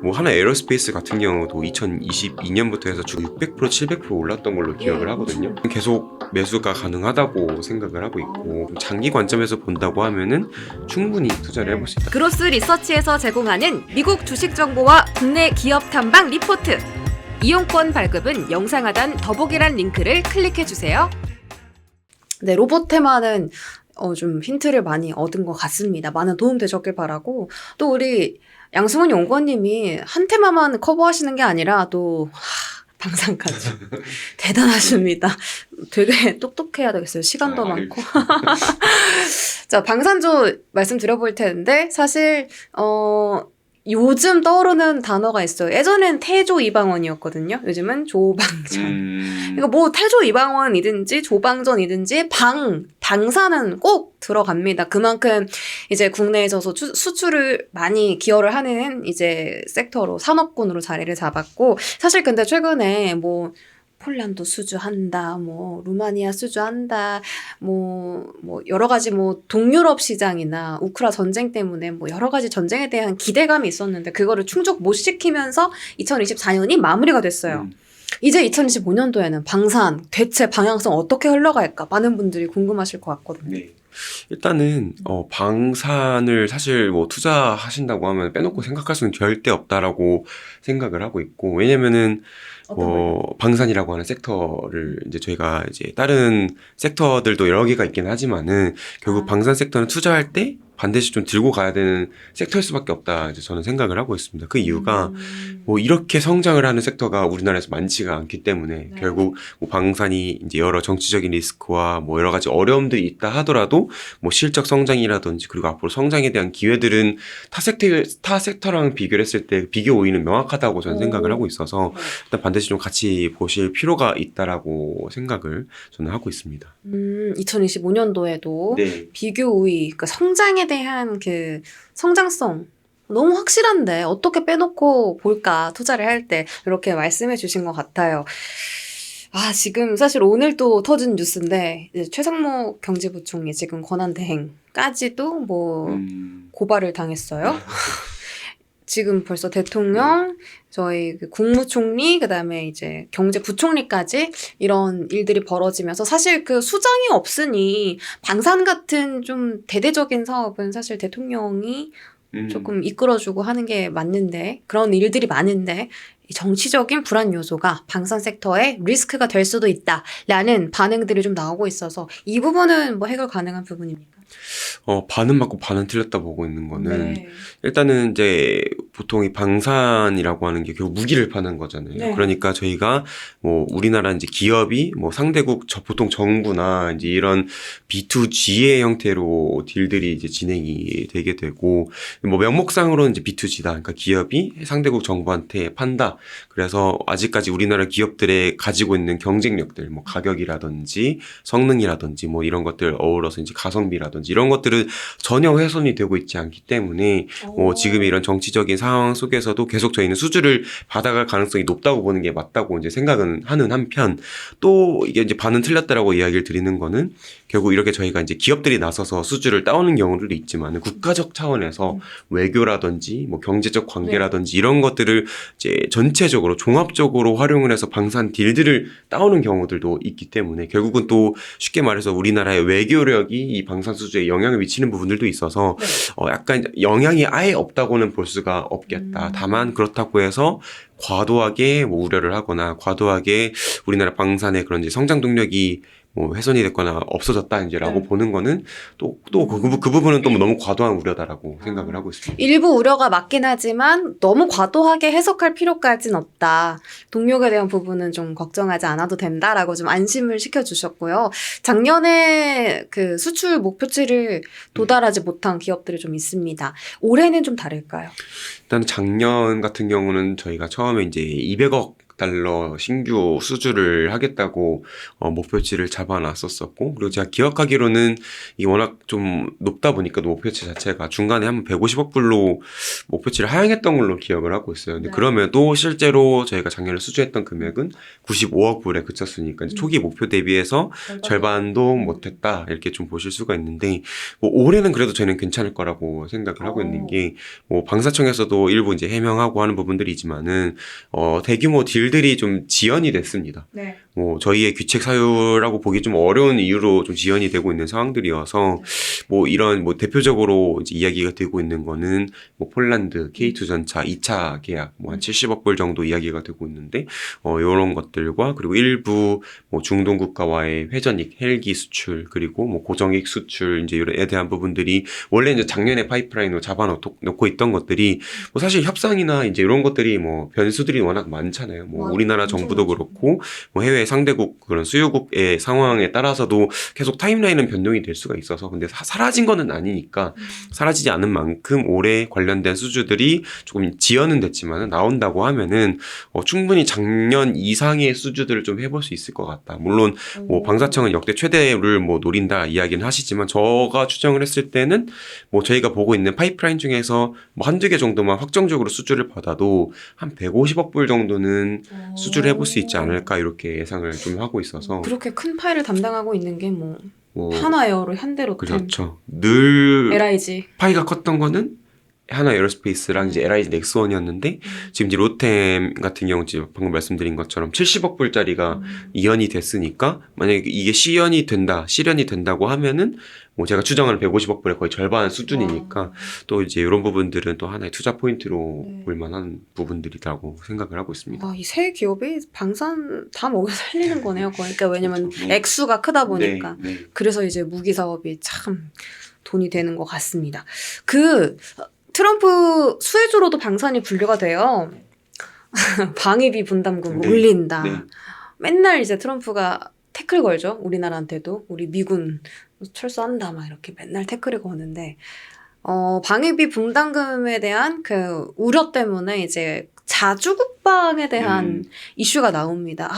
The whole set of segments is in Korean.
뭐 하나 에어로스페이스 같은 경우도 2022년부터 해서 주 600% 700% 올랐던 걸로 기억을 하거든요. 계속 매수가 가능하다고 생각을 하고 있고 장기 관점에서 본다고 하면은 충분히 투자를 해볼 수 있다. 그로스 리서치에서 제공하는 미국 주식 정보와 국내 기업 탐방 리포트. 이용권 발급은 영상 하단 더보기란 링크를 클릭해주세요. 네, 로봇 테마는 좀 힌트를 많이 얻은 것 같습니다. 많은 도움 되셨길 바라고, 또 우리 양승훈 연구원님이 한 테마만 커버하시는 게 아니라 또 방산까지 대단하십니다. 되게 똑똑해야 되겠어요. 시간도 많고. 자, 방산조 말씀드려볼 텐데 사실 요즘 떠오르는 단어가 있어요. 예전엔 태조 이방원이었거든요. 요즘은 조방전. 그러니까 뭐 태조 이방원이든지 조방전이든지 방사는 꼭 들어갑니다. 그만큼 이제 국내에서 수출을 많이 기여를 하는 이제 섹터로 산업군으로 자리를 잡았고, 사실 근데 최근에 뭐 폴란드 수주한다, 뭐 루마니아 수주한다, 뭐 여러 가지 뭐 동유럽 시장이나 우크라 전쟁 때문에 뭐 여러 가지 전쟁에 대한 기대감이 있었는데 그거를 충족 못 시키면서 2024년이 마무리가 됐어요. 이제 2025년도에는 방산 대체 방향성 어떻게 흘러갈까 많은 분들이 궁금하실 것 같거든요. 네. 일단은 방산을 사실 뭐 투자하신다고 하면 빼놓고 생각할 수는 절대 없다라고 생각을 하고 있고, 왜냐면은 방산이라고 하는 섹터를 이제 저희가 이제 다른 섹터들도 여러 개가 있긴 하지만은 결국 방산 섹터는 투자할 때 반드시 좀 들고 가야 되는 섹터일 수밖에 없다, 이제 저는 생각을 하고 있습니다. 그 이유가 뭐 이렇게 성장을 하는 섹터가 우리나라에서 많지가 않기 때문에 결국 뭐 방산이 이제 여러 정치적인 리스크와 뭐 여러 가지 어려움들이 있다 하더라도 뭐 실적 성장이라든지 그리고 앞으로 성장에 대한 기회들은 타 섹터랑 비교를 했을 때 비교 우위는 명확하다고 저는 생각을 하고 있어서 일단 반드시 좀 같이 보실 필요가 있다라고 생각을 저는 하고 있습니다. 2025년도에도 네. 비교 우위, 그러니까 성장에 대한 그 성장성 너무 확실한데 어떻게 빼놓고 볼까, 투자를 할 때. 이렇게 말씀해 주신 것 같아요. 지금 사실 오늘 또 터진 뉴스인데 이제 최상목 경제부총리 지금 권한대행까지도 뭐 고발을 당했어요. 지금 벌써 대통령, 저희 그 국무총리, 그 다음에 이제 경제부총리까지 이런 일들이 벌어지면서 사실 그 수장이 없으니 방산 같은 좀 대대적인 사업은 사실 대통령이 조금 이끌어주고 하는 게 맞는데, 그런 일들이 많은데 정치적인 불안 요소가 방산 섹터의 리스크가 될 수도 있다라는 반응들이 좀 나오고 있어서 이 부분은 뭐 해결 가능한 부분입니까? 반은 맞고 반은 틀렸다 보고 있는 거는 일단은 이제 보통 이 방산이라고 하는 게 결국 무기를 파는 거잖아요. 네. 그러니까 저희가 뭐 우리나라 이제 기업이 뭐 상대국 보통 정부나 이제 이런 B2G의 형태로 딜들이 이제 진행이 되게 되고, 뭐 명목상으로는 이제 B2G다. 그러니까 기업이 상대국 정부한테 판다. 그래서 아직까지 우리나라 기업들의 가지고 있는 경쟁력들, 뭐 가격이라든지 성능이라든지 뭐 이런 것들 어우러서 이제 가성비라든지 이런 것들은 전혀 훼손이 되고 있지 않기 때문에 지금 이런 정치적인 상황 속에서도 계속 저희는 수주를 받아갈 가능성이 높다고 보는 게 맞다고 이제 생각은 하는 한편, 또 이게 이제 반은 틀렸다라고 이야기를 드리는 거는 결국 이렇게 저희가 이제 기업들이 나서서 수주를 따오는 경우들도 있지만 국가적 차원에서 외교라든지 뭐 경제적 관계라든지 이런 것들을 이제 전체적으로 종합적으로 활용을 해서 방산 딜들을 따오는 경우들도 있기 때문에 결국은 또 쉽게 말해서 우리나라의 외교력이 이 방산 수주에 영향을 미치는 부분들도 있어서 약간 영향이 아예 없다고는 볼 수가 없겠다. 다만 그렇다고 해서 과도하게 뭐 우려를 하거나 과도하게 우리나라 방산의 그런 이제 성장 동력이 뭐 훼손이 됐거나 없어졌다 이제라고 보는 거는 또 그 부분은 또 너무 과도한 우려다라고 생각을 하고 있습니다. 일부 우려가 맞긴 하지만 너무 과도하게 해석할 필요까지는 없다. 동력에 대한 부분은 좀 걱정하지 않아도 된다라고 좀 안심을 시켜주셨고요. 작년에 그 수출 목표치를 도달하지 못한 기업들이 좀 있습니다. 올해는 좀 다를까요? 일단 작년 같은 경우는 저희가 처음에 이제 200억 달러 신규 수주를 하겠다고 목표치를 잡아놨었었고, 그리고 제가 기억하기로는 이게 워낙 좀 높다 보니까 목표치 자체가 중간에 한번 150억 불로 목표치를 하향했던 걸로 기억을 하고 있어요. 근데 네. 그럼에도 실제로 저희가 작년에 수주했던 금액은 95억 불에 그쳤으니까 이제 초기 목표 대비해서 절반도 못했다 이렇게 좀 보실 수가 있는데, 뭐 올해는 그래도 저는 괜찮을 거라고 생각을 하고 있는 게, 뭐 방사청에서도 일부 이제 해명하고 하는 부분들이지만은 대규모 딜들이 좀 지연이 됐습니다. 네. 뭐 저희의 귀책 사유라고 보기 좀 어려운 이유로 좀 지연이 되고 있는 상황들이어서, 뭐 이런 뭐 대표적으로 이제 이야기가 되고 있는 거는 뭐 폴란드 K2 전차 2차 계약 뭐 한 70억 불 정도 이야기가 되고 있는데, 이런 것들과 그리고 일부 뭐 중동 국가와의 회전익 헬기 수출, 그리고 뭐 고정익 수출 이제 이에 대한 부분들이 원래 이제 작년에 파이프라인으로 잡아놓고 있던 것들이 뭐 사실 협상이나 이제 이런 것들이 뭐 변수들이 워낙 많잖아요. 뭐 우리나라 정부도 그렇고 뭐 해외 상대국 그런 수요국의 상황에 따라서도 계속 타임라인은 변동이 될 수가 있어서, 근데 사라진 거는 아니니까 사라지지 않은 만큼 올해 관련된 수주들이 조금 지연은 됐지만 나온다고 하면은 충분히 작년 이상의 수주들을 좀 해볼 수 있을 것 같다. 물론 뭐 방사청은 역대 최대를 뭐 노린다 이야기는 하시지만, 저가 추정을 했을 때는 뭐 저희가 보고 있는 파이프라인 중에서 뭐 한두 개 정도만 확정적으로 수주를 받아도 한 150억 불 정도는 수주를 해볼 수 있지 않을까 이렇게 예상을 좀 하고 있어서. 그렇게 큰 파일을 담당하고 있는 게 뭐 뭐 하나에어로 현대로템, 그렇죠. 늘 LIG. 파이가 컸던 거는 하나 에어로스페이스랑 이제 LIG 넥스원이었는데, 지금 이제 로템 같은 경우 지금 방금 말씀드린 것처럼 70억 불짜리가 이연이 됐으니까, 만약에 이게 실현이 된다고 하면은 뭐 제가 추정하는 150억 불의 거의 절반 수준이니까 또 이제 이런 부분들은 또 하나의 투자 포인트로 볼 만한 부분들이라고 생각을 하고 있습니다. 이 세 기업이 방산 다 먹여 살리는 거네요. 그러니까 왜냐면 그렇죠. 액수가 크다 보니까. 네. 그래서 이제 무기 사업이 참 돈이 되는 것 같습니다. 트럼프 수혜주로도 방산이 분류가 돼요. 방위비 분담금 네. 올린다. 네. 맨날 이제 트럼프가 태클 걸죠. 우리나라한테도. 우리 미군 철수한다. 막 이렇게 맨날 태클이 거는데, 방위비 분담금에 대한 그 우려 때문에 이제 자주국방에 대한 이슈가 나옵니다.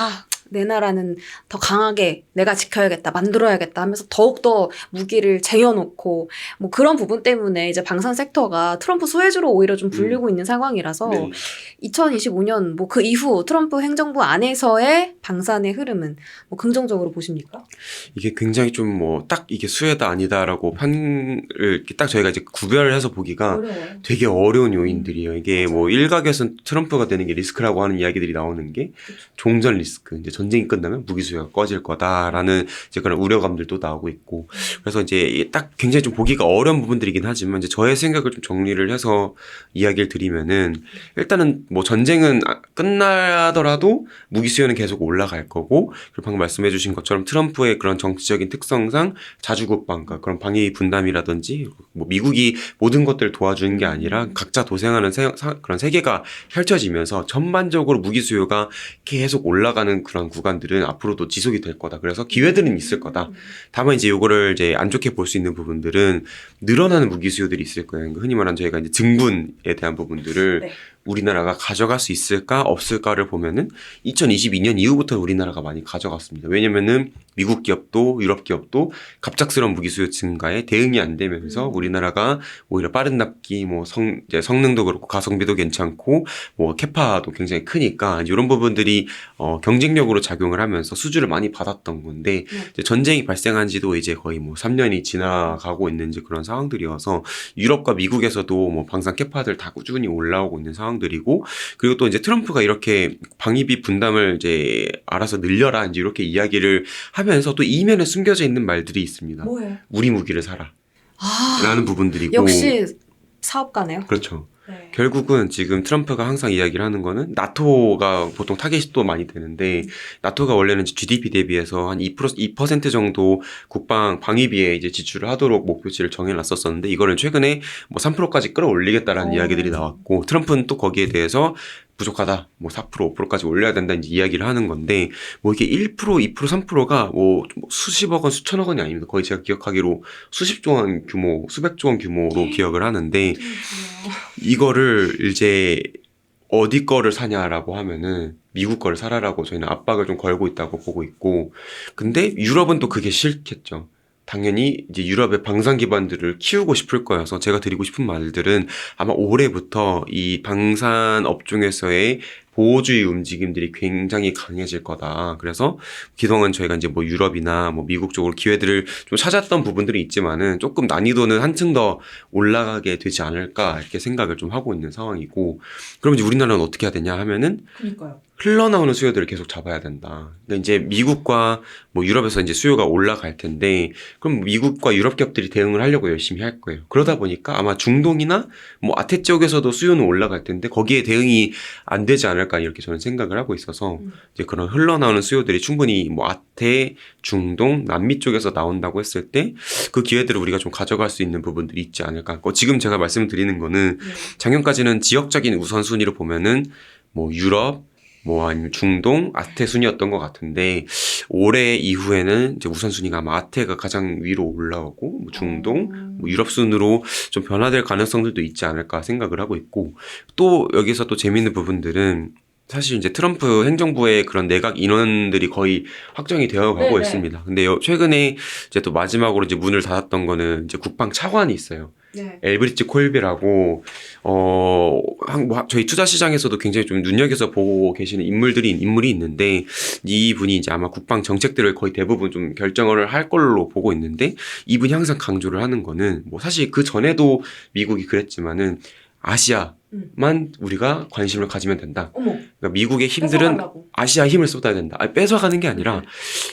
내 나라는 더 강하게 내가 지켜야겠다, 만들어야겠다 하면서 더욱더 무기를 쟁여놓고 뭐 그런 부분 때문에 이제 방산 섹터가 트럼프 수혜주로 오히려 좀 불리고 있는 상황이라서 2025년 뭐 그 이후 트럼프 행정부 안에서의 방산의 흐름은 뭐 긍정적으로 보십니까? 이게 굉장히 좀 뭐 딱 이게 수혜다 아니다라고 판을 딱 저희가 이제 구별을 해서 보기가 어려워요. 되게 어려운 요인들이에요. 이게 뭐 일각에서는 트럼프가 되는 게 리스크라고 하는 이야기들이 나오는 게 종전 리스크, 이제 전쟁이 끝나면 무기 수요가 꺼질 거다라는 이제 그런 우려감들도 나오고 있고, 그래서 이제 딱 굉장히 좀 보기가 어려운 부분들이긴 하지만, 이제 저의 생각을 좀 정리를 해서 이야기를 드리면은, 일단은 뭐 전쟁은 끝나더라도 무기 수요는 계속 올라갈 거고, 그리고 방금 말씀해주신 것처럼 트럼프의 그런 정치적인 특성상 자주국방과 그런 방위 분담이라든지 뭐 미국이 모든 것들을 도와주는 게 아니라 각자 도생하는 그런 세계가 펼쳐지면서 전반적으로 무기 수요가 계속 올라가는 그런 구간들은 앞으로도 지속이 될 거다. 그래서 기회들은 있을 거다. 다만 이제 요거를 이제 안 좋게 볼 수 있는 부분들은 늘어나는 무기 수요들이 있을 거예요. 흔히 말하는 저희가 이제 증군에 대한 부분들을 우리나라가 가져갈 수 있을까 없을까를 보면은 2022년 이후부터 우리나라가 많이 가져갔습니다. 왜냐면은 미국 기업도 유럽 기업도 갑작스러운 무기 수요 증가에 대응이 안 되면서 우리나라가 오히려 빠른 납기, 뭐 이제 성능도 그렇고 가성비도 괜찮고 뭐 캐파도 굉장히 크니까 이런 부분들이 경쟁력으로 작용을 하면서 수주를 많이 받았던 건데, 이제 전쟁이 발생한 지도 이제 거의 뭐 3년이 지나가고 있는 이제 그런 상황들이어서 유럽과 미국에서도 뭐 방산 캐파들 다 꾸준히 올라오고 있는 상황들이고, 그리고 또 이제 트럼프가 이렇게 방위비 분담을 이제 알아서 늘려라 이제 이렇게 이야기를 하면서 또 이면에 숨겨져 있는 말들이 있습니다. 뭐예요? 우리 무기를 사라. 라는 부분들이고. 역시 사업가네요. 그렇죠. 결국은 지금 트럼프가 항상 이야기를 하는 거는, 나토가 보통 타겟이 또 많이 되는데, 나토가 원래는 GDP 대비해서 한 2% 정도 방위비에 이제 지출을 하도록 목표치를 정해놨었었는데, 이거를 최근에 뭐 3%까지 끌어올리겠다라는 이야기들이 나왔고, 트럼프는 또 거기에 대해서 부족하다, 뭐 4%, 5%까지 올려야 된다 이제 이야기를 하는 건데, 뭐 이게 1%, 2%, 3%가 뭐 수십억 원, 수천억 원이 아닙니다. 거의 제가 기억하기로 수십조 원 규모, 수백조 원 규모로 기억을 하는데, 이거를 이제 어디 거를 사냐라고 하면은 미국 거를 사라라고 저희는 압박을 좀 걸고 있다고 보고 있고, 근데 유럽은 또 그게 싫겠죠. 당연히 이제 유럽의 방산 기반들을 키우고 싶을 거여서 제가 드리고 싶은 말들은 아마 올해부터 이 방산 업종에서의 보호주의 움직임들이 굉장히 강해질 거다. 그래서 그동안 저희가 이제 뭐 유럽이나 뭐 미국 쪽으로 기회들을 좀 찾았던 부분들이 있지만은 조금 난이도는 한층 더 올라가게 되지 않을까 이렇게 생각을 좀 하고 있는 상황이고, 그럼 이제 우리나라는 어떻게 해야 되냐 하면은 그러니까요. 흘러나오는 수요들을 계속 잡아야 된다. 그러니까 이제 미국과 뭐 유럽에서 이제 수요가 올라갈 텐데, 그럼 미국과 유럽 기업들이 대응을 하려고 열심히 할 거예요. 그러다 보니까 아마 중동이나 뭐 아태 지역에서도 수요는 올라갈 텐데 거기에 대응이 안 되지 않을까 이렇게 저는 생각을 하고 있어서 이제 그런 흘러나오는 수요들이 충분히 뭐 아태, 중동, 남미 쪽에서 나온다고 했을 때 그 기회들을 우리가 좀 가져갈 수 있는 부분들이 있지 않을까. 지금 제가 말씀드리는 거는 작년까지는 지역적인 우선순위로 보면은 뭐 유럽, 뭐 아니면 중동, 아태 순이었던 것 같은데 올해 이후에는 이제 우선순위가 아마 아태가 가장 위로 올라오고 뭐 중동, 뭐 유럽 순으로 좀 변화될 가능성들도 있지 않을까 생각을 하고 있고, 또 여기서 또 재밌는 부분들은 사실 이제 트럼프 행정부의 그런 내각 인원들이 거의 확정이 되어 가고 네네. 있습니다. 근데 최근에 이제 또 마지막으로 이제 문을 닫았던 거는 이제 국방 차관이 있어요. 네. 엘브리츠 콜비라고 저희 투자 시장에서도 굉장히 좀 눈여겨서 보고 계시는 인물이 있는데, 이분이 이제 아마 국방 정책들을 거의 대부분 좀 결정을 할 걸로 보고 있는데, 이분이 항상 강조를 하는 거는 뭐 사실 그 전에도 미국이 그랬지만은 아시아만 우리가 관심을 가지면 된다. 어머. 그러니까 미국의 힘들은 뺏어가려고. 아시아 힘을 쏟아야 된다. 뺏어가는 게 아니라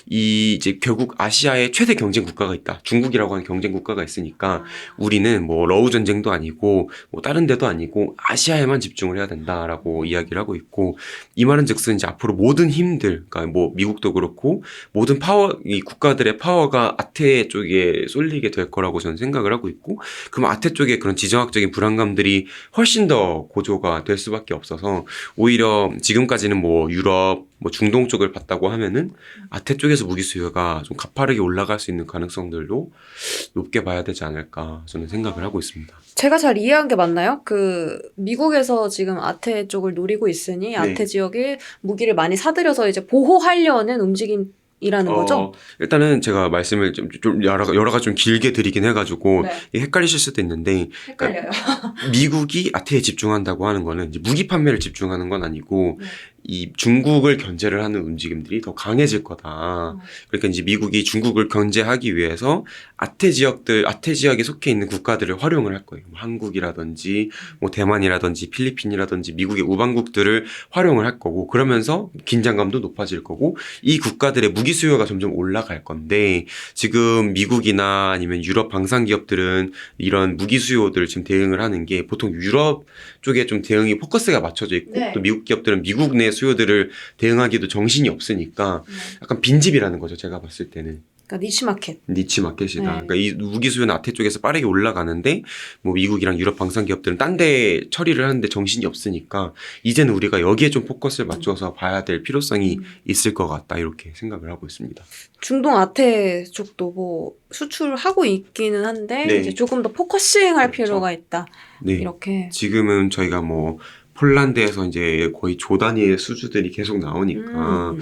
이제 결국 아시아의 최대 경쟁 국가가 있다. 중국이라고 하는 경쟁 국가가 있으니까 우리는 뭐 러우 전쟁도 아니고 뭐 다른 데도 아니고 아시아에만 집중을 해야 된다라고 이야기를 하고 있고, 이 말은즉슨 이제 앞으로 모든 힘들, 그러니까 뭐 미국도 그렇고 모든 이 국가들의 파워가 아태 쪽에 쏠리게 될 거라고 저는 생각을 하고 있고, 그럼 아태 쪽에 그런 지정학적인 불안감들이 훨씬 더 고조가 될 수밖에 없어서, 오히려 지금까지는 뭐 유럽, 뭐 중동 쪽을 봤다고 하면은 아태 쪽에서 무기 수요가 좀 가파르게 올라갈 수 있는 가능성들도 높게 봐야 되지 않을까 저는 생각을 하고 있습니다. 제가 잘 이해한 게 맞나요? 그 미국에서 지금 아태 쪽을 노리고 있으니 아태 지역에 무기를 많이 사들여서 이제 보호하려는 움직임이라는 거죠? 일단은 제가 말씀을 좀 여러 가지 좀 길게 드리긴 해가지고 네. 헷갈리실 수도 있는데, 헷갈려요. 미국이 아태에 집중한다고 하는 거는 이제 무기 판매를 집중하는 건 아니고 이 중국을 견제를 하는 움직임들이 더 강해질 거다. 그러니까 이제 미국이 중국을 견제하기 위해서 아태 지역에 속해 있는 국가들을 활용을 할 거예요. 뭐 한국이라든지 뭐 대만이라든지 필리핀이라든지 미국의 우방국들을 활용을 할 거고, 그러면서 긴장감도 높아질 거고, 이 국가들의 무기 수요가 점점 올라갈 건데, 지금 미국이나 아니면 유럽 방산 기업들은 이런 무기 수요들 지금 대응을 하는 게 보통 유럽 쪽에 좀 대응이 포커스가 맞춰져 있고, 네. 또 미국 기업들은 미국 내 수요들을 대응하기도 정신이 없으니까 약간 빈집이라는 거죠. 제가 봤을 때는. 그러니까 니치마켓. 니치 마켓이다. 네. 그러니까 이 무기 수요는 아태 쪽에서 빠르게 올라가는데 뭐 미국이랑 유럽 방산 기업들은 딴 데 처리를 하는데 정신이 없으니까 이제는 우리가 여기에 좀 포커스를 맞춰서 봐야 될 필요성이 있을 것 같다, 이렇게 생각을 하고 있습니다. 중동 아태 쪽도 뭐 수출하고 있기는 한데 네. 이제 조금 더 포커싱할 그렇죠. 필요가 있다. 네. 이렇게. 지금은 저희가 뭐 폴란드에서 이제 거의 조 단위의 수주들이 계속 나오니까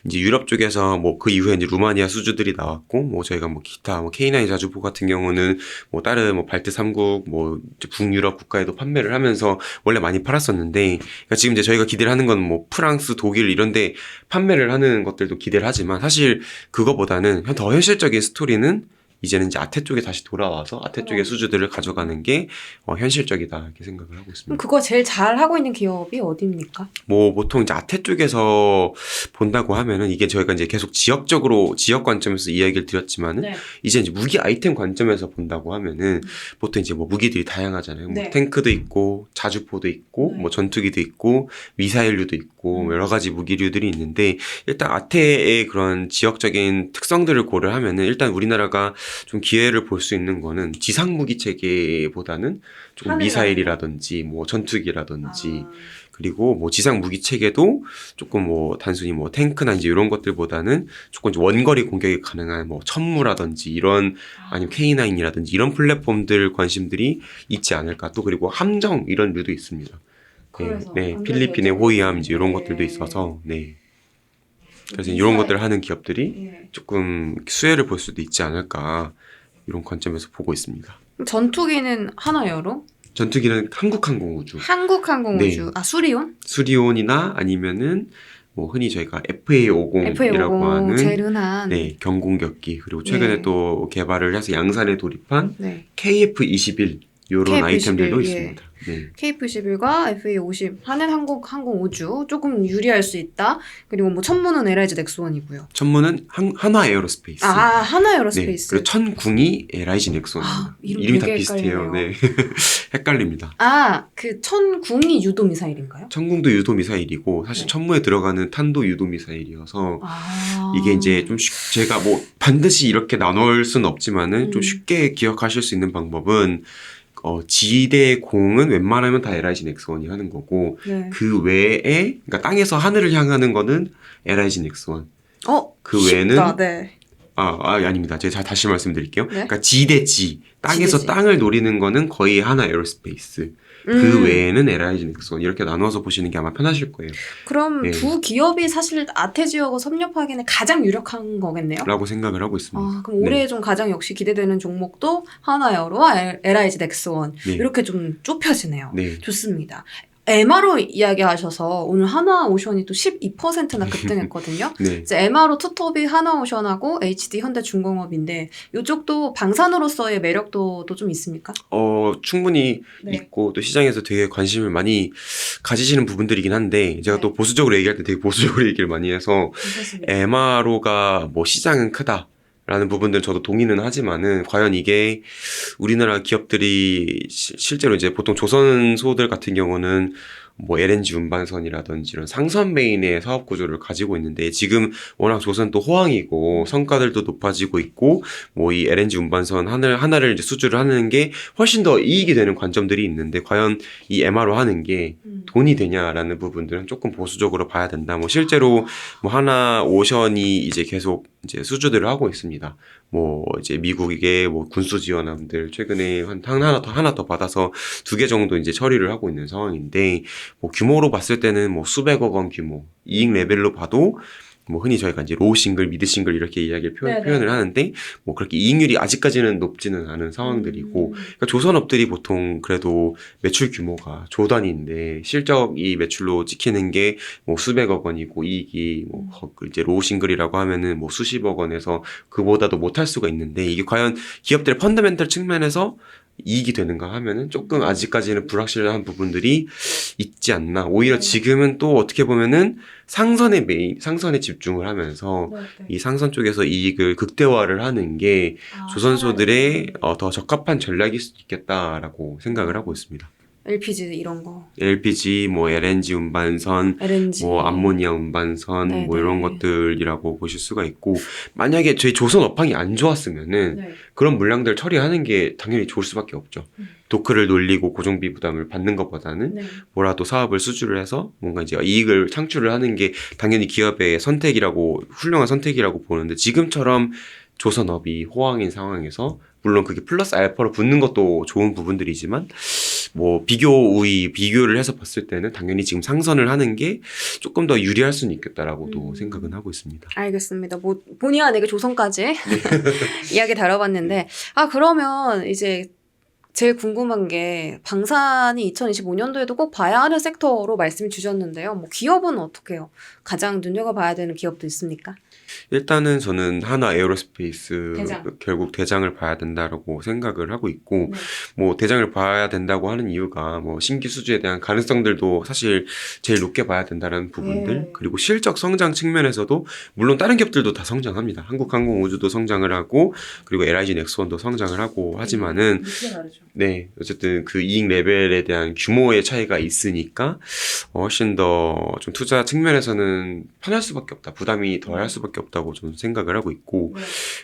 이제 유럽 쪽에서 뭐 그 이후에 이제 루마니아 수주들이 나왔고, 뭐 저희가 뭐 기타 뭐 K9 자주포 같은 경우는 뭐 다른 뭐 발트 3국 뭐 북유럽 국가에도 판매를 하면서 원래 많이 팔았었는데, 그러니까 지금 이제 저희가 기대를 하는 건 뭐 프랑스, 독일 이런데 판매를 하는 것들도 기대를 하지만, 사실 그거보다는 더 현실적인 스토리는 이제는 이제 아태 쪽에 다시 돌아와서 아태 쪽의 수주들을 가져가는 게 현실적이다, 이렇게 생각을 하고 그럼 있습니다. 그거 제일 잘 하고 있는 기업이 어디입니까? 뭐 보통 이제 아태 쪽에서 본다고 하면은 이게 저희가 이제 계속 지역 관점에서 이야기를 드렸지만은 네. 이제 뭐 아이템 관점에서 본다고 하면은 보통 이제 뭐 무기들이 다양하잖아요. 네. 뭐 탱크도 있고 자주포도 있고 네. 뭐 전투기도 있고 미사일류도 있고 뭐 여러 가지 무기류들이 있는데, 일단 아태의 그런 지역적인 특성들을 고려하면은 일단 우리나라가 좀 기회를 볼 수 있는 거는 지상 무기 체계보다는 조금 하늘나라. 미사일이라든지 뭐 전투기라든지 그리고 뭐 지상 무기 체계도 조금 뭐 단순히 뭐 탱크나 이제 이런 것들보다는 조금 이제 원거리 공격이 가능한 뭐 천무라든지 이런, 아니면 K9이라든지 이런 플랫폼들 관심들이 있지 않을까. 또 그리고 함정 이런 류도 있습니다. 그래서 네, 안 필리핀의 되죠. 호위함 이제 이런 네. 것들도 있어서 네. 그래서 이런 것들을 하는 기업들이 예. 조금 수혜를 볼 수도 있지 않을까 이런 관점에서 보고 있습니다. 전투기는 하나여로? 전투기는 한국항공우주, 한국항공우주. 네. 아, 수리온? 수리온이나 아니면은 뭐 흔히 저희가 FA50이라고 FA50 하는 제일 흔한. 네, 경공격기 그리고 최근에 네. 또 개발을 해서 양산에 돌입한 네. KF-21 이런 KF-21, 아이템들도 예. 있습니다. 네. KF-21과 FA50 하는 항공우주 조금 유리할 수 있다. 그리고 뭐 천문은 LIG 넥스원이고요. 천문은 한화 에어로스페이스. 아, 하나 네. 에어로스페이스. 그리고 천궁이 LIG 넥슨입니다. 아, 이름이 다 되게 비슷해요. 헷갈리네요. 네. 헷갈립니다. 아, 그 천궁이 유도 미사일인가요? 천궁도 유도 미사일이고 사실 네. 천무에 들어가는 탄도 유도 미사일이어서 아. 이게 이제 좀 제가 뭐 반드시 이렇게 나눌 수는 없지만은 좀 음. 쉽게 기억하실 수 있는 방법은 지대 공은 웬만하면 다 LIG 넥스원이 하는 거고 네. 그 외에 그러니까 땅에서 하늘을 향하는 거는 LIG 넥스원. 그 쉽다. 외에는 네. 아닙니다. 제가 다시 말씀드릴게요. 네? 그러니까 지대지 땅에서 지대지. 땅을 노리는 거는 거의 하나 에어로스페이스. 그 외에는 LIG 넥스원 이렇게 나눠서 보시는 게 아마 편하실 거예요. 그럼 네. 두 기업이 사실 아태지역과 섭렵하기에는 가장 유력한 거겠네요? 라고 생각을 하고 있습니다. 아, 그럼 올해 좀 가장 역시 기대되는 종목도 하나여로와 LIG 넥스원 네. 이렇게 좀 좁혀지네요. 네. 좋습니다. MRO 이야기하셔서 오늘 하나오션이 또 12%나 급등했거든요. 네. 이제 MRO 투톱이 하나오션하고 HD 현대중공업인데 이쪽도 방산으로서의 매력도 좀 있습니까? 충분히 네. 있고 또 시장에서 되게 관심을 많이 가지시는 부분들이긴 한데 제가 네. 또 보수적으로 얘기할 때 되게 보수적으로 얘기를 많이 해서 괜찮습니다. MRO가 뭐 시장은 크다. 라는 부분들은 저도 동의는 하지만은 과연 이게 우리나라 기업들이 실제로 이제 보통 조선소들 같은 경우는 뭐 LNG 운반선이라든지 이런 상선 메인의 사업 구조를 가지고 있는데 지금 워낙 조선 또 호황이고 성과들도 높아지고 있고 뭐 이 LNG 운반선 하나를 이제 수주를 하는 게 훨씬 더 이익이 되는 관점들이 있는데 과연 이 MRO 하는 게 돈이 되냐라는 부분들은 조금 보수적으로 봐야 된다. 뭐 실제로 뭐 하나 오션이 이제 계속 이제 수주들을 하고 있습니다. 뭐 이제 미국의 뭐 군수 지원함들 최근에 하나 더 받아서 2개 정도 이제 처리를 하고 있는 상황인데 뭐 규모로 봤을 때는 뭐 수백억 원 규모 이익 레벨로 봐도 뭐 흔히 저희가 이제 로우 싱글, 미드 싱글 이렇게 이야기를 표현을 하는데 뭐 그렇게 이익률이 아직까지는 높지는 않은 상황들이고 그러니까 조선업들이 보통 그래도 매출 규모가 조 단위인데 실적이 매출로 찍히는 게 뭐 수백억 원이고 이익이 뭐 이제 로우 싱글이라고 하면은 뭐 수십억 원에서 그보다도 못할 수가 있는데 이게 과연 기업들의 펀더멘털 측면에서 이익이 되는가 하면은 조금 아직까지는 불확실한 부분들이 있지 않나. 오히려 지금은 또 어떻게 보면은 상선에 집중을 하면서 이 상선 쪽에서 이익을 극대화를 하는 게 조선소들의 더 적합한 전략일 수도 있겠다라고 생각을 하고 있습니다. LPG 이런 거. LPG, 뭐 LNG 운반선, LNG. 뭐 암모니아 운반선, 네네. 뭐 이런 것들이라고 보실 수가 있고 만약에 저희 조선 업황이 안 좋았으면은 네. 그런 물량들 처리하는 게 당연히 좋을 수밖에 없죠. 도크를 놀리고 고정비 부담을 받는 것보다는 네. 뭐라도 사업을 수주를 해서 뭔가 이제 이익을 창출을 하는 게 당연히 기업의 선택이라고 훌륭한 선택이라고 보는데 지금처럼 조선업이 호황인 상황에서 물론 그게 플러스 알파로 붙는 것도 좋은 부분들이지만 뭐 비교를 해서 봤을 때는 당연히 지금 상선을 하는 게 조금 더 유리할 수는 있겠다라고도 생각은 하고 있습니다. 알겠습니다. 뭐 본의 아니게 조선까지 이야기 다뤄봤는데 그러면 이제 제일 궁금한 게 방산이 2025년도에도 꼭 봐야 하는 섹터로 말씀 주셨는데요. 뭐 기업은 어떻게 해요? 가장 눈여겨봐야 되는 기업도 있습니까? 일단은 저는 하나 에어로스페이스 대장. 결국 대장을 봐야 된다라고 생각을 하고 있고 네. 뭐 대장을 봐야 된다고 하는 이유가 뭐 신규 수주에 대한 가능성들도 사실 제일 높게 봐야 된다는 부분들 네. 그리고 실적 성장 측면에서도 물론 다른 기업들도 다 성장합니다. 한국항공우주도 성장을 하고 그리고 LIG 넥스원도 성장을 하고 하지만은 네 어쨌든 그 이익 레벨에 대한 규모의 차이가 있으니까 훨씬 더 좀 투자 측면에서는 편할 수밖에 없다. 부담이 덜할 수밖에 없다고 저는 생각을 하고 있고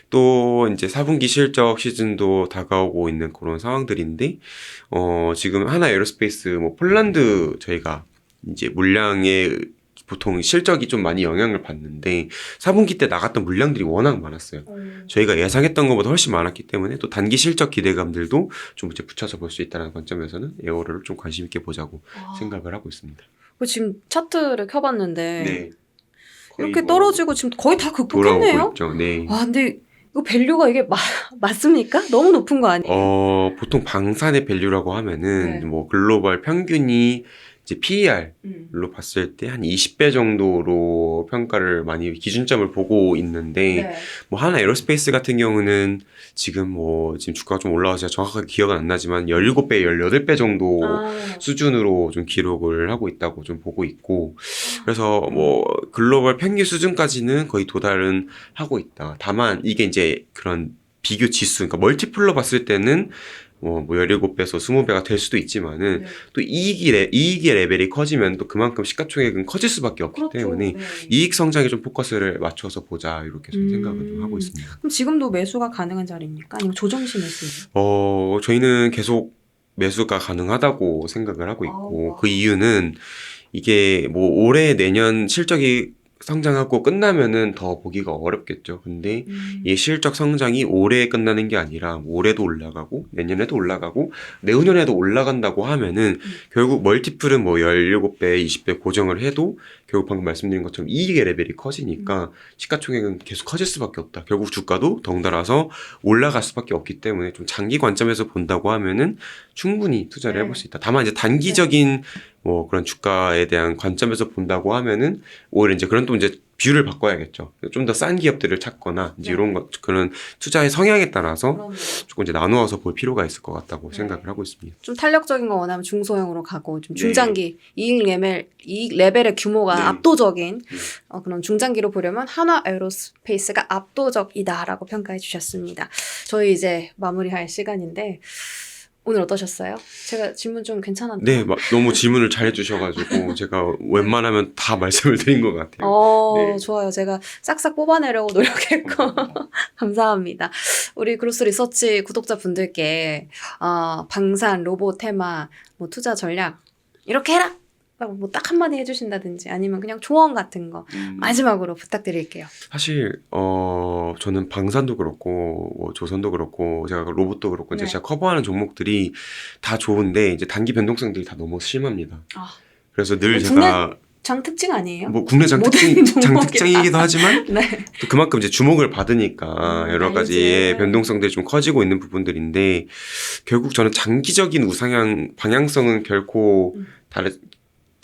또 이제 4분기 실적 시즌도 다가오고 있는 그런 상황들인데 지금 하나 에어로스페이스 뭐 폴란드 저희가 이제 물량의 보통 실적이 좀 많이 영향을 받는데 4분기 때 나갔던 물량들이 워낙 많았어요. 저희가 예상했던 것보다 훨씬 많았기 때문에 또 단기 실적 기대감들도 좀 이제 붙여서 볼 수 있다는 관점에서는 에어로를 좀 관심 있게 보자고 생각을 하고 있습니다. 지금 차트를 켜봤는데 네. 이렇게 뭐 떨어지고 지금 거의 다 돌아오고 극복했네요. 있죠. 네. 근데 이거 밸류가 이게 맞습니까? 너무 높은 거 아니에요? 보통 방산의 밸류라고 하면은 네. 뭐 글로벌 평균이 이제 PER로 봤을 때 한 20배 정도로 평가를 많이 기준점을 보고 있는데 네. 뭐 하나 에어로스페이스 같은 경우는 지금 주가가 좀 올라와서 정확하게 기억은 안 나지만 17배, 18배 정도 수준으로 좀 기록을 하고 있다고 좀 보고 있고 그래서 뭐 글로벌 평균 수준까지는 거의 도달은 하고 있다. 다만 이게 이제 그런 비교 지수, 그러니까 멀티플로 봤을 때는 뭐 17배에서 20배가 될 수도 있지만은 네. 또 이익의 레벨이 커지면 또 그만큼 시가총액은 커질 수밖에 없기 그렇죠. 때문에 네. 이익 성장에 좀 포커스를 맞춰서 보자 이렇게 좀 생각을 좀 하고 있습니다. 그럼 지금도 매수가 가능한 자리입니까? 아니면 조정시 매수? 저희는 계속 매수가 가능하다고 생각을 하고 있고 그 이유는 이게 뭐 올해 내년 실적이 성장하고 끝나면은 더 보기가 어렵겠죠. 근데 이 실적 성장이 올해 끝나는 게 아니라 올해도 올라가고 내년에도 올라가고 내후년에도 올라간다고 하면은 결국 멀티플은 뭐 17배, 20배 고정을 해도 결국 방금 말씀드린 것처럼 이익의 레벨이 커지니까 시가총액은 계속 커질 수밖에 없다. 결국 주가도 덩달아서 올라갈 수밖에 없기 때문에 좀 장기 관점에서 본다고 하면은 충분히 투자를 해볼 수 있다. 다만 이제 단기적인 뭐 그런 주가에 대한 관점에서 본다고 하면은 오히려 이제 그런 또 이제 뷰를 바꿔야겠죠. 좀 더 싼 기업들을 찾거나 이제 이런 것 그런 투자의 성향에 따라서 조금 이제 나누어서 볼 필요가 있을 것 같다고 생각을 하고 있습니다. 좀 탄력적인 거 원하면 중소형으로 가고 좀 중장기 이익 레벨의 규모가 압도적인 그런 중장기로 보려면 한화 에어로스페이스가 압도적이다라고 평가해 주셨습니다. 저희 이제 마무리할 시간인데 오늘 어떠셨어요? 제가 질문 좀 괜찮았나요? 네, 너무 질문을 잘 해주셔가지고 제가 웬만하면 다 말씀을 드린 것 같아요. 네. 좋아요. 제가 싹싹 뽑아내려고 노력했고 감사합니다. 우리 그로스 리서치 구독자분들께 방산, 로봇 테마, 뭐 투자 전략 이렇게 해라! 뭐 딱 한마디 해주신다든지 아니면 그냥 조언 같은 거 마지막으로 부탁드릴게요. 사실 저는 방산도 그렇고 뭐 조선도 그렇고 제가 로봇도 그렇고 이제 제가 커버하는 종목들이 다 좋은데 이제 단기 변동성들이 다 너무 심합니다. 그래서 늘 제가 장 특징 아니에요? 뭐 국내 장 특징이기도 하지만 네. 또 그만큼 이제 주목을 받으니까 여러 가지의 변동성들이 좀 커지고 있는 부분들인데 결국 저는 장기적인 우상향 방향성은 결코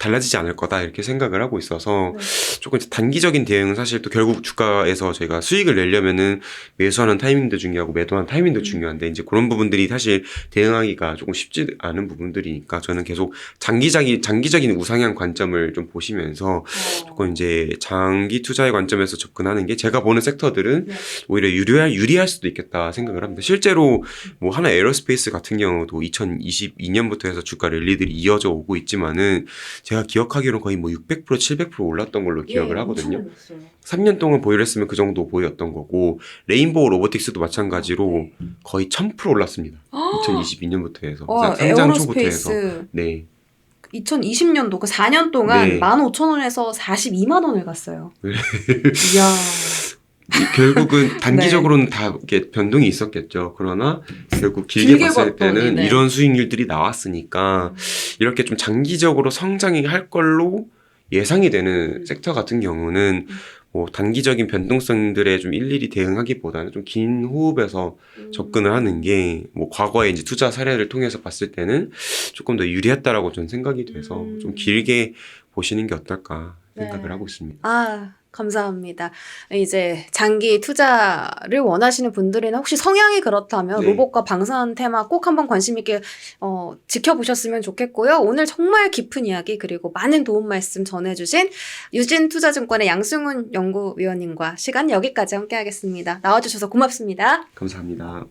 달라지지 않을 거다 이렇게 생각을 하고 있어서 조금 단기적인 대응은 사실 또 결국 주가에서 저희가 수익을 내려면은 매수하는 타이밍도 중요하고 매도하는 타이밍도 중요한데 이제 그런 부분들이 사실 대응하기가 조금 쉽지 않은 부분들이니까 저는 계속 장기적인 우상향 관점을 좀 보시면서 조금 이제 장기 투자의 관점에서 접근하는 게 제가 보는 섹터들은 오히려 유리할 수도 있겠다 생각을 합니다. 실제로 뭐 하나 에어로스페이스 같은 경우도 2022년부터 해서 주가 랠리들이 이어져 오고 있지만은 제가 기억하기로는 거의 뭐 600%, 700% 올랐던 걸로 기억을 하거든요. 3년 동안 보유를 했으면 그 정도 보유였던 거고 레인보우 로보틱스도 마찬가지로 거의 1000% 올랐습니다. 2022년부터 해서. 상장 초부터 해서. 네. 2020년도 그 4년 동안 15,000원에서 42만 원을 갔어요. 이야. 결국은 단기적으로는 다 이렇게 변동이 있었겠죠. 그러나 결국 길게 봤을 때는 이런 수익률들이 나왔으니까 이렇게 좀 장기적으로 성장이 할 걸로 예상이 되는 섹터 같은 경우는 뭐 단기적인 변동성들에 좀 일일이 대응하기보다는 좀 긴 호흡에서 접근을 하는 게 뭐 과거에 이제 투자 사례를 통해서 봤을 때는 조금 더 유리했다라고 저는 생각이 돼서 좀 길게 보시는 게 어떨까 생각을 하고 있습니다. 감사합니다. 이제 장기 투자를 원하시는 분들이나 혹시 성향이 그렇다면 로봇과 방산 테마 꼭 한번 관심 있게 지켜보셨으면 좋겠고요. 오늘 정말 깊은 이야기 그리고 많은 도움 말씀 전해주신 유진투자증권의 양승훈 연구위원님과 시간 여기까지 함께하겠습니다. 나와주셔서 고맙습니다. 감사합니다.